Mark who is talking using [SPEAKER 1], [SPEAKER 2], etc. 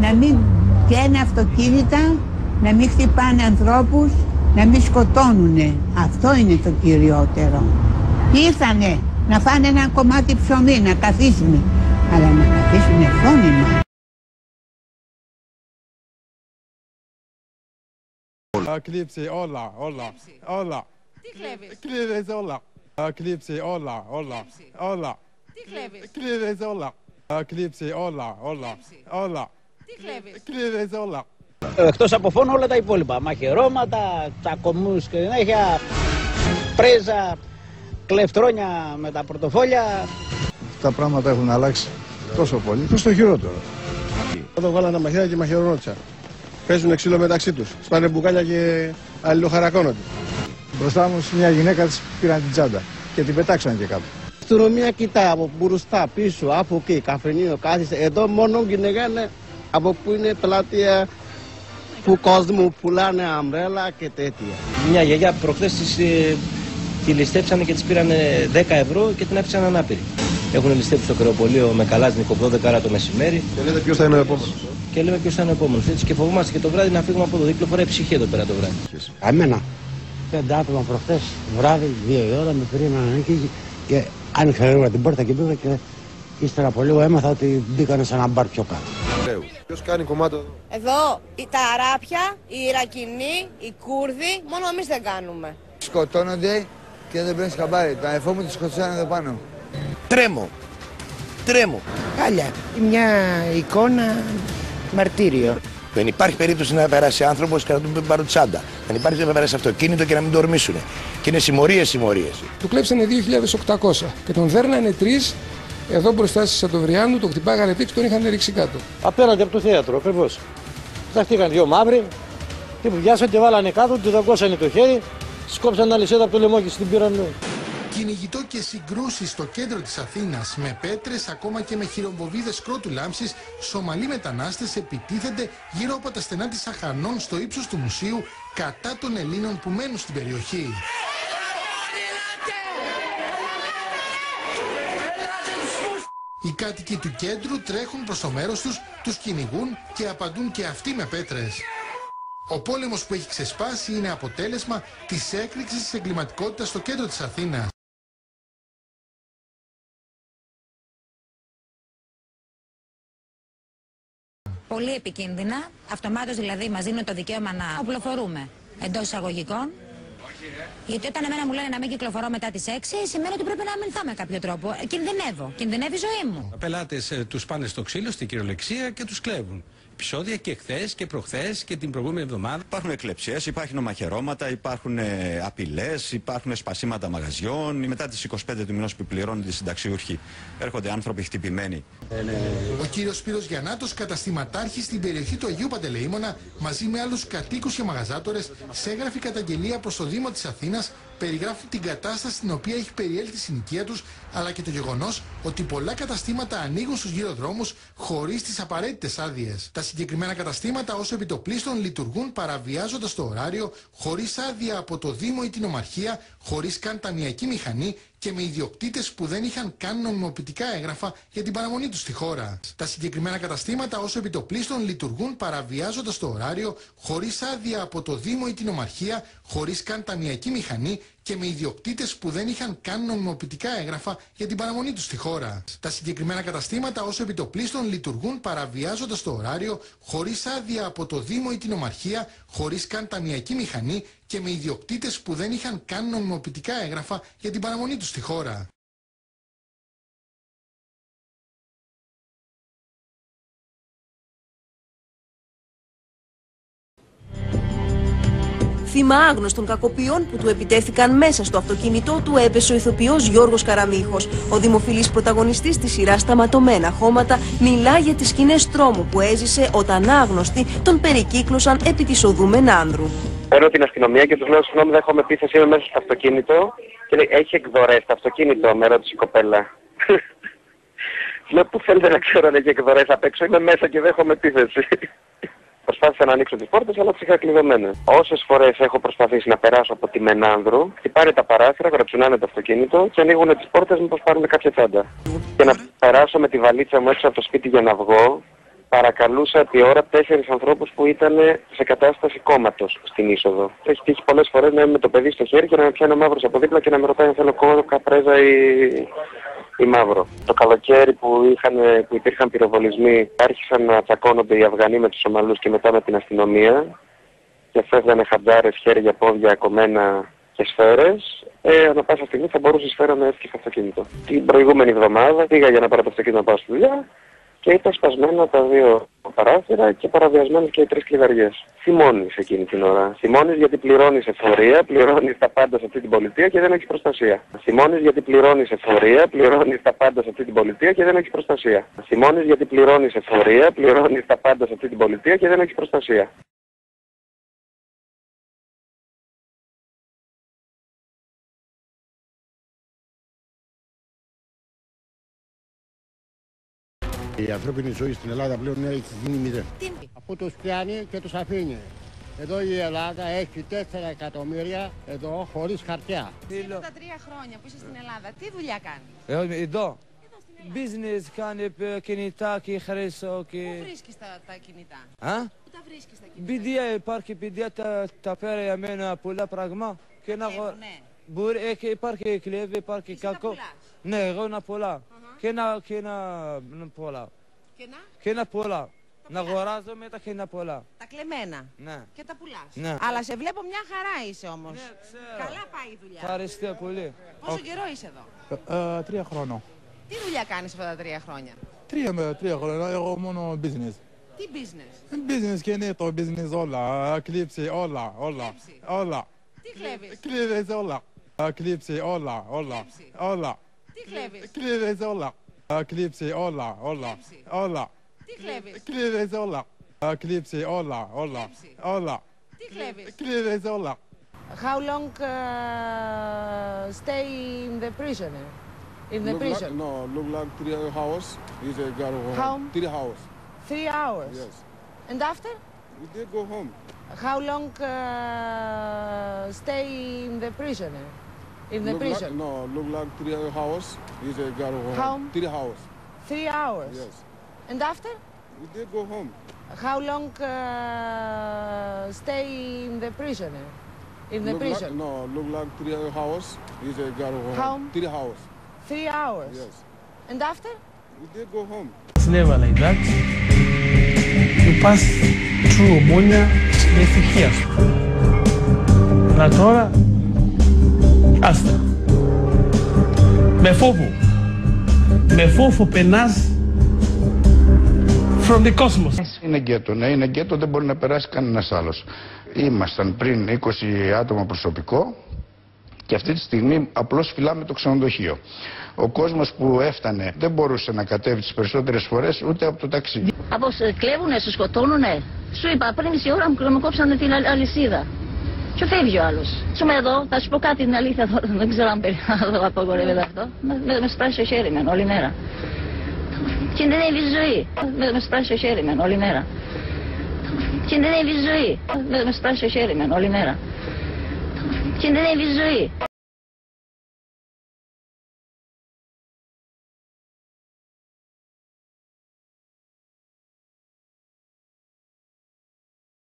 [SPEAKER 1] να μην πιένει αυτοκίνητα, να μην χτυπάνε ανθρώπους, να μην σκοτώνουνε. Αυτό είναι το κυριότερο. Ήρθανε να φάνε ένα κομμάτι ψωμί, να καθίσουνε, αλλά να καθίσουνε φώνημα.
[SPEAKER 2] Κλείψε όλα.
[SPEAKER 3] Τι κλέβεις?
[SPEAKER 2] Κλείβες όλα. Κλείψε όλα.
[SPEAKER 3] Τι κλέβεις?
[SPEAKER 2] Κλείβες όλα. Κλείψε όλα.
[SPEAKER 3] Τι κλέβεις?
[SPEAKER 2] Κλείβες όλα.
[SPEAKER 4] Εκτός από φόνο όλα τα υπόλοιπα. Μαχαιρώματα, τσακωμούς και συνέχεια, πρέζα, κλεφτρόνια με τα πορτοφόλια.
[SPEAKER 5] Τα πράγματα έχουν αλλάξει τόσο πολύ, προς το χειρότερο.
[SPEAKER 6] Όταν βάλανε τα μαχαίρα και μαχαιρονότσα. Παίζουν ξύλο μεταξύ τους. Σπάνε μπουκάλια και αλληλοχαρακώνονται.
[SPEAKER 5] Μπροστά μου μια γυναίκα της πήραν την τσάντα και την πετάξαν και κάπου.
[SPEAKER 7] Η αστυνομία κοιτά από μπροστά, πίσω, από εκεί, καφενείο, κάθισε. Εδώ μόνο κυνηγάνε από που είναι πλάτεια που κόσμου πουλάνε αμπρέλα και τέτοια.
[SPEAKER 8] Μια γιαγιά προχθές τη ληστέψανε και της πήρανε 10 ευρώ και την άφησαν ανάπηρη. Έχουν ληστέψει στο κρεοπολείο με καλάζνικο 12 το μεσημέρι.
[SPEAKER 6] Και λέτε ποιος θα είναι ο επόμενος.
[SPEAKER 8] Και λέμε ποιος θα είναι ο επόμενος. Έτσι και φοβόμαστε και το βράδυ να φύγουμε από το δίκτυο. Φοράει ψυχή εδώ πέρα το βράδυ.
[SPEAKER 7] Εμένα. 5 άτομα προχθές, βράδυ, 2 η ώρα, με περίμεναν εκεί και άνοιξα λίγο την πόρτα και μπήκα και ύστερα από λίγο έμαθα ότι μπήκανε σε ένα μπαρ πιο κάτω.
[SPEAKER 6] Ποιος κάνει κομμάτι εδώ?
[SPEAKER 3] Εδώ τα Αράπια, οι Ιρακινοί, οι Κούρδοι, μόνο εμείς δεν κάνουμε.
[SPEAKER 9] Σκοτώνονται και δεν παίρνεις χαμπάρι. Τα εφό μου τη σκοτώσανε εδώ πάνω.
[SPEAKER 10] Τρέμω.
[SPEAKER 11] Χάλια. Μια εικόνα μαρτύριο.
[SPEAKER 10] Δεν υπάρχει περίπτωση να περάσει άνθρωπος και να του πάρουν τσάντα. Δεν υπάρχει να περάσει αυτοκίνητο και να μην το ορμήσουν. Και είναι συμμορίες.
[SPEAKER 12] Του κλέψανε 2.800 και τον δέρνανε 3 εδώ μπροστά στη Σαντοβριάνου, τον χτυπάγανε πίξ, τον είχαν ρίξει κάτω.
[SPEAKER 7] Απέναντι από το θέατρο, ακριβώς. Σταχτήκαν 2 μαύροι, τι που πιάσαν και βάλανε κάτω, του δαγκώσανε το χέρι, σκόψαν ένα λυσέδα από το λαιμό και την πήραν.
[SPEAKER 13] Κυνηγητό και συγκρούσεις στο κέντρο της Αθήνας, με πέτρες ακόμα και με χειροβοβίδες κρότου λάμψης, Σομαλοί μετανάστες επιτίθενται γύρω από τα στενά της Αχανών στο ύψος του μουσείου κατά των Ελλήνων που μένουν στην περιοχή. Οι κάτοικοι του κέντρου τρέχουν προς το μέρος τους, τους κυνηγούν και απαντούν και αυτοί με πέτρες. Ο πόλεμος που έχει ξεσπάσει είναι αποτέλεσμα της έκρηξης της εγκληματικότητας στο κέντρο της Αθήνας.
[SPEAKER 14] Πολύ επικίνδυνα, αυτομάτως δηλαδή μας δίνουν το δικαίωμα να οπλοφορούμε εντός εισαγωγικών. Γιατί όταν εμένα μου λένε να μην κυκλοφορώ μετά τις 6, σημαίνει ότι πρέπει να αμυνθώ με κάποιο τρόπο. Κινδυνεύει η ζωή μου.
[SPEAKER 15] Πελάτες τους πάνε στο ξύλο, στην κυριολεξία και τους κλέβουν. Επεισόδια και χθες και προχθές και την προηγούμενη εβδομάδα.
[SPEAKER 16] Υπάρχουν εκλεψίες, υπάρχουν μαχαιρώματα, υπάρχουν απειλές, υπάρχουν σπασίματα μαγαζιών. Μετά τις 25 του μηνός που πληρώνονται οι συνταξιούχοι, έρχονται άνθρωποι χτυπημένοι.
[SPEAKER 13] Ο κύριος Σπύρος Γιαννάτος, καταστηματάρχης στην περιοχή του Αγίου Παντελεήμονα, μαζί με άλλους κατοίκους και μαγαζάτορες, σε έγραφη καταγγελία προς το Δήμο της Αθήνας, περιγράφουν την κατάσταση στην οποία έχει περιέλθει η συνοικία τους, αλλά και το γεγονός ότι πολλά καταστήματα ανοίγουν στους γύρω δρόμους χωρίς τις απαραίτητες άδειες. Τα συγκεκριμένα καταστήματα ως επιτοπλίστων λειτουργούν παραβιάζοντας το ωράριο, χωρίς άδεια από το Δήμο ή την Ομαρχία, χωρίς καν ταμιακή μηχανή και με ιδιοκτήτες που δεν είχαν καν νομιμοποιητικά έγγραφα για την παραμονή τους στη χώρα. Τα συγκεκριμένα καταστήματα ως επιτοπλίστων λειτουργούν παραβιάζοντας το ωράριο, χωρίς άδεια από το Δήμο ή την Ομαρχία, χωρίς καν ταμιακή μηχανή και με ιδιοκτήτες που δεν είχαν καν νομιμοποιητικά έγγραφα για την παραμονή τους στη χώρα. Τα συγκεκριμένα καταστήματα ως επιτοπλίστων λειτουργούν παραβιάζοντας το ωράριο, χωρίς άδεια από το Δήμο ή την Ομαρχία, χωρίς καν ταμιακή μηχανή και με ιδιοκτήτες που δεν είχαν καν νομιμοποιητικά έγγραφα για την παραμονή τους στη χώρα.
[SPEAKER 17] Θύμα άγνωστων κακοποιών που του επιτέθηκαν μέσα στο αυτοκίνητό του έπεσε ο ηθοποιός Γιώργος Καραμίχος. Ο δημοφιλής πρωταγωνιστής της σειράς «Σταματωμένα χώματα» μιλά για τις σκηνές τρόμου που έζησε όταν άγνωστοι τον περικύκλωσαν επί της οδού Μενάνδρου.
[SPEAKER 18] Παίρνω την αστυνομία και τους λέω: συγγνώμη, δέχομαι επίθεση, είμαι μέσα στο αυτοκίνητο. Και λέει: έχει εκδορές το αυτοκίνητο, με ρώτησε η κοπέλα. Λέω: πού θέλετε να ξέρω αν έχει εκδορές απ' έξω, είμαι μέσα και δέχομαι επίθεση. Προσπάθησα να ανοίξω τις πόρτες, αλλά τις είχα κλειδωμένες. Όσες φορές έχω προσπαθήσει να περάσω από τη Μενάνδρου, χτυπάνε τα παράθυρα, γραψουνάνε το αυτοκίνητο και ανοίγουν τις πόρτες μήπως πάρουν κάποια τσάντα. Και να περάσω με τη βαλίτσα μου έξω από το σπίτι για να βγω, παρακαλούσα τη ώρα 4 ανθρώπους που ήταν σε κατάσταση κόμματος στην είσοδο. Έχει τύχει πολλές φορές να είμαι με το παιδί στο χέρι και να με πιάνει ο μαύρος από δίπλα και να με ρωτάει αν θέλω κόκα, πρέζα ή μαύρο. Το καλοκαίρι που υπήρχαν πυροβολισμοί, άρχισαν να τσακώνονται οι Αφγανοί με τους Σομαλούς και μετά με την αστυνομία και φεύγανε χαντζάρες, χέρια, πόδια, κομμένα και σφαίρες. Ανά πάσα στιγμή θα μπορούσε η σφαίρα να έρθει στο αυτοκίνητο. Την προηγούμενη εβδομάδα πήγα για να πάρω το αυτοκίνητο να πάω στη δουλειά και ήταν σπασμένα τα 2 παράθυρα και παραβιασμένες και οι 3 κλειδαριές. Θυμώνεις εκείνη την ώρα. Θυμώνεις γιατί πληρώνεις εφορία, πληρώνεις τα πάντα σε αυτή την πολιτεία και δεν έχεις προστασία. Θυμώνεις γιατί πληρώνεις εφορία, πληρώνεις τα πάντα σε αυτή την πολιτεία και δεν έχεις προστασία. Θυμώνεις γιατί πληρώνεις εφορία, πληρώνεις τα πάντα σε αυτή την πολιτεία και δεν έχεις προστασία.
[SPEAKER 19] Η ανθρώπινη ζωή στην Ελλάδα πλέον έχει γίνει μηδέν. Από τους πιάνει και τους αφήνει. Εδώ η Ελλάδα έχει 4 εκατομμύρια εδώ χωρίς χαρτιά.
[SPEAKER 20] Εσύ τα 3 χρόνια που είσαι στην Ελλάδα, τι δουλειά κάνεις?
[SPEAKER 21] Εδώ. Business, κάνει κινητά και χρήσω και...
[SPEAKER 20] Πού βρίσκεις τα κινητά? Πού τα βρίσκεις τα κινητά?
[SPEAKER 21] Παιδεία, υπάρχει παιδεία, τα πέρα για μένα πολλά πράγμα. Και να μπορεί, υπάρχει κλέβει, υπάρχει κακό. Ναι, εγώ να πολλά. Και να πολλά. Και να πολλά. Να αγοράζω μετά και να πολλά.
[SPEAKER 20] Τα κλεμμένα.
[SPEAKER 21] Ναι.
[SPEAKER 20] Και τα πουλάς.
[SPEAKER 21] Ναι.
[SPEAKER 20] Αλλά σε βλέπω μια χαρά είσαι όμως.
[SPEAKER 21] Ναι, ξέρω.
[SPEAKER 20] Καλά πάει η δουλειά.
[SPEAKER 21] Ευχαριστώ πολύ.
[SPEAKER 20] Πόσο καιρό είσαι εδώ?
[SPEAKER 2] 3 χρόνια.
[SPEAKER 20] Τι δουλειά κάνεις αυτά τα 3 χρόνια?
[SPEAKER 2] 3 χρόνια, εγώ μόνο business.
[SPEAKER 20] Τι business?
[SPEAKER 2] Business κινητό, business όλα, κλείψη, όλα.
[SPEAKER 20] Τι κλέβεις?
[SPEAKER 2] Κλείβεις όλα. Κλείψη, όλα.
[SPEAKER 20] Τι κλέβεις?
[SPEAKER 2] Κλείβεις όλα. Κλείψη, όλα.
[SPEAKER 20] Τι κλέβεις?
[SPEAKER 2] Κλείβεις όλα. Κλείψη, όλα.
[SPEAKER 20] Τι κλέβεις?
[SPEAKER 2] Κλείβεις όλα.
[SPEAKER 20] How long stay in the prisoner? In the prison?
[SPEAKER 6] Look like 3 hours. He's a girl home. 3 hours.
[SPEAKER 20] 3 hours?
[SPEAKER 6] Yes.
[SPEAKER 20] And after?
[SPEAKER 6] We did go home.
[SPEAKER 20] How long stay in the prisoner? In the prison?
[SPEAKER 6] Look like 3 hours. He's a girl home. 3 hours.
[SPEAKER 20] 3 hours?
[SPEAKER 6] Yes.
[SPEAKER 20] And after?
[SPEAKER 6] We did go home.
[SPEAKER 20] How long stay in the prisoner? In the prison?
[SPEAKER 6] Look like 3 hours. He's a girl home. 3 hours.
[SPEAKER 20] 3 hours?
[SPEAKER 6] Yes.
[SPEAKER 20] And after?
[SPEAKER 6] We did go home.
[SPEAKER 22] It's never like that. You pass through ομόνια με ευτυχία σου. Αλλά τώρα, άστα. Με φόβο περνάς from the cosmos.
[SPEAKER 23] Είναι γκέτο, ναι, είναι γκέτο, δεν μπορεί να περάσει κανένας άλλος. Ήμασταν πριν 20 άτομα προσωπικό και αυτή τη στιγμή απλώς φυλάμε το ξενοδοχείο. Ο κόσμος που έφτανε δεν μπορούσε να κατέβει τις περισσότερες φορές ούτε από το ταξί.
[SPEAKER 24] Από σε κλέβουνε, σε σκοτώνουνε. Σου είπα πριν μισή ώρα μου κόψανε την αλυσίδα. Και φεύγει ο άλλος. Σου με εδώ, θα σου πω κάτι την αλήθεια τώρα, δεν ξέρω αν το απογορεύεται αυτό. Με σπράσει το χέρι με όλη μέρα. Κινδυνεύει η ζωή. Με σπράσει το χέρι με όλη μέρα. Κινδυνεύει η ζωή. Με σπράσει το χέρι με όλη μέρα. Κινδυνεύει η ζωή.